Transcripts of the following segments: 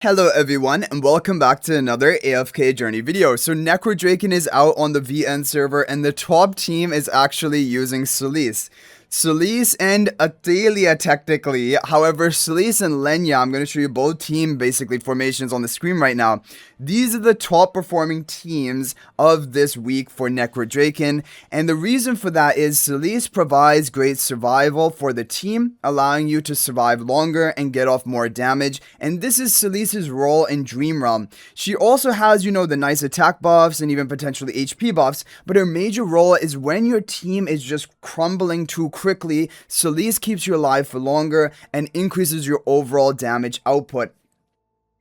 Hello everyone and welcome back to another AFK journey video. So Necrodrakon is out on the VN server and the top team is actually using Solise. Solise and Athalia technically. However, Solise and Lenya, I'm going to show you both team basically formations on the screen right now. These are the top performing teams of this week for Necrodrakon, and the reason for that is Solise provides great survival for the team, allowing you to survive longer and get off more damage, and this is Solise's role in Dream Realm. She also has, the nice attack buffs and even potentially HP buffs, but her major role is when your team is just crumbling too quickly, Solise keeps you alive for longer and increases your overall damage output.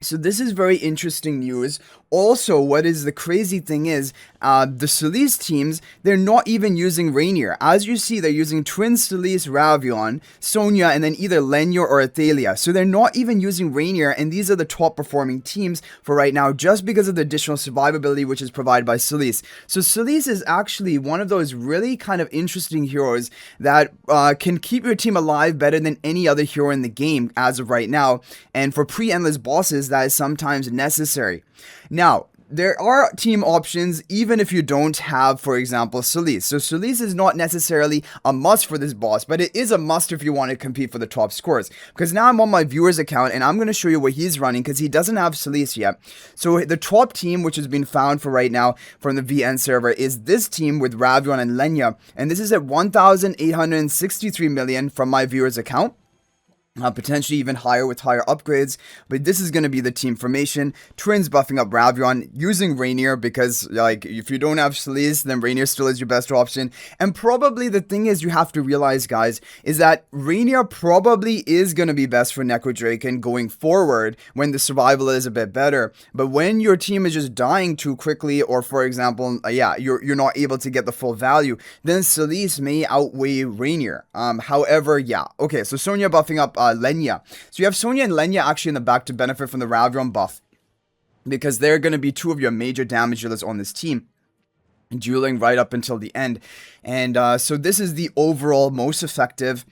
So this is very interesting news. Also, what is the crazy thing is, the Solise teams, they're not even using Reinier. As you see, they're using Twin Solise, Ravion, Sonya, and then either Lenya or Athalia. So they're not even using Reinier, and these are the top performing teams for right now, just because of the additional survivability which is provided by Solise. So Solise is actually one of those really kind of interesting heroes that can keep your team alive better than any other hero in the game as of right now. And for pre-endless bosses, that is sometimes necessary. Now, there are team options even if you don't have, for example, Solise. So Solise is not necessarily a must for this boss, but it is a must if you want to compete for the top scores. Because now I'm on my viewer's account and I'm going to show you what he's running because he doesn't have Solise yet. So the top team which has been found for right now from the VN server is this team with Ravion and Lenya. And this is at 1,863 million from my viewer's account. Potentially even higher with higher upgrades, but this is going to be the team formation. Twins buffing up Ravion using Reinier because, if you don't have Solise, then Reinier still is your best option. And probably the thing is you have to realize, guys, is that Reinier probably is going to be best for Necrodrakon going forward when the survival is a bit better. But when your team is just dying too quickly, or for example, you're not able to get the full value, then Solise may outweigh Reinier. Okay, so Sonya buffing up Lenya. So you have Sonya and Lenya actually in the back to benefit from the Ravion buff, because they're going to be two of your major damage dealers on this team, dueling right up until the end. And so this is the overall most effective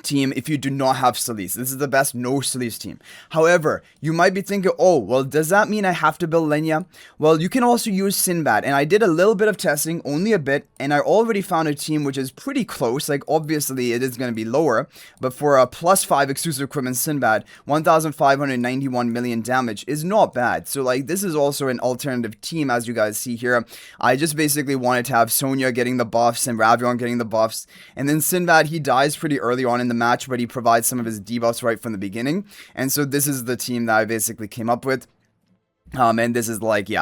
team if you do not have Solise. This is the best no Solise team. However, you might be thinking, oh, well, does that mean I have to build Lenya? Well, you can also use Sinbad, and I did a little bit of testing, only a bit, and I already found a team which is pretty close. Obviously it is going to be lower, but for a +5 exclusive equipment Sinbad, 1,591 million damage is not bad. So this is also an alternative team, as you guys see here. I just basically wanted to have Sonya getting the buffs and Ravion getting the buffs, and then Sinbad, he dies pretty early on in the match, but he provides some of his debuffs right from the beginning. And so this is the team that I basically came up with. And this is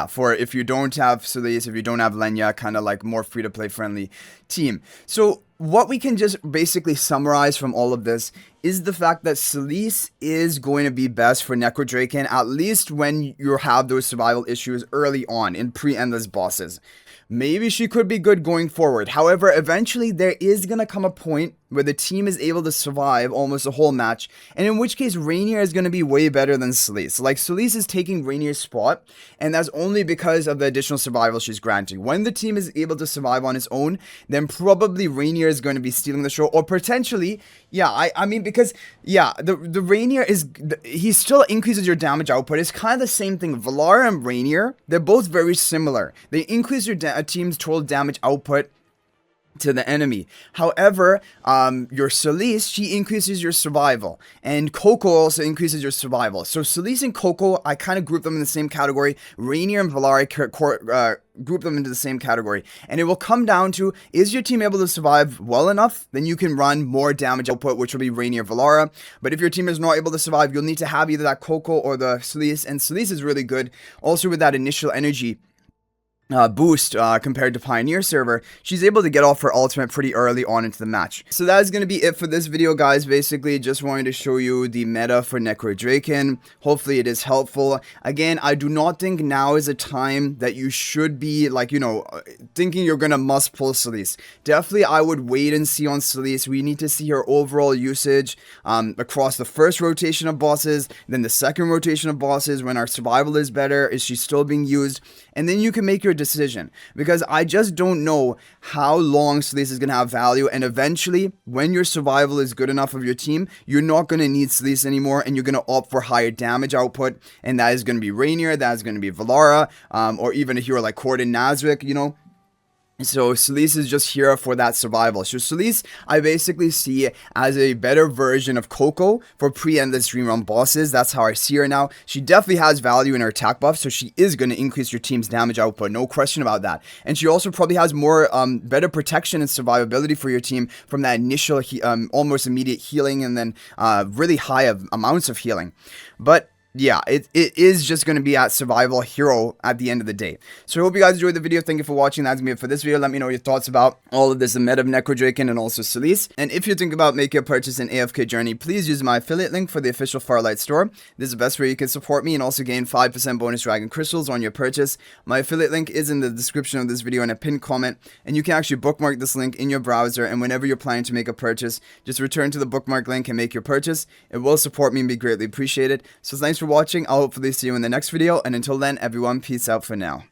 for if you don't have Solise, if you don't have Lenya, kind of more free to play friendly team. So what we can just basically summarize from all of this is the fact that Solise is going to be best for Necrodrakon, at least when you have those survival issues early on in pre-endless bosses. Maybe she could be good going forward. However, eventually there is going to come a point where the team is able to survive almost a whole match, and in which case Reinier is going to be way better than Solise. Solise is taking Reinier's spot, and that's only because of the additional survival she's granting. When the team is able to survive on its own, then probably Reinier is going to be stealing the show, or potentially, the Reinier he still increases your damage output. It's kind of the same thing. Valara and Reinier, they're both very similar. They increase your team's total damage output to the enemy. However, your Solise, she increases your survival, and Koko also increases your survival. So Solise and Koko, I kind of group them in the same category. Reinier and Valara group them into the same category, and it will come down to, is your team able to survive well enough? Then you can run more damage output, which will be Reinier, Valara. But if your team is not able to survive, you'll need to have either that Koko or the Solise, and Solise is really good also with that initial energy boost compared to Pioneer server. She's able to get off her ultimate pretty early on into the match. So that is going to be it for this video, guys. Basically, just wanted to show you the meta for Necrodrakon. Hopefully it is helpful. Again, I do not think now is a time that you should be thinking you're gonna must pull Solise. Definitely I would wait and see on Solise. We need to see her overall usage across the first rotation of bosses, then the second rotation of bosses. When our survival is better, is she still being used? And then you can make your decision, because I just don't know how long Solise is going to have value, and eventually, when your survival is good enough of your team, you're not going to need Solise anymore, and you're going to opt for higher damage output, and that is going to be Reinier, that is going to be Valara, or even a hero like Corden Nazric, you know. So Solise is just here for that survival. So Solise, I basically see as a better version of Koko for pre-endless dream realm bosses. That's how I see her now. She definitely has value in her attack buff, so she is going to increase your team's damage output, no question about that. And she also probably has more better protection and survivability for your team from that initial almost immediate healing, and then really high amounts of healing. But yeah, it is just going to be at survival hero at the end of the day. So I hope you guys enjoyed the video. Thank you for watching. That's going to be it for this video. Let me know your thoughts about all of this, the meta of Necrodrakon and also Solise. And if you think about making a purchase in AFK Journey, please use my affiliate link for the official Farlight store. This is the best way you can support me and also gain 5% bonus dragon crystals on your purchase. My affiliate link is in the description of this video and a pinned comment. And you can actually bookmark this link in your browser. And whenever you're planning to make a purchase, just return to the bookmark link and make your purchase. It will support me and be greatly appreciated. So thanks for watching. I'll hopefully see you in the next video, and until then, everyone, peace out for now.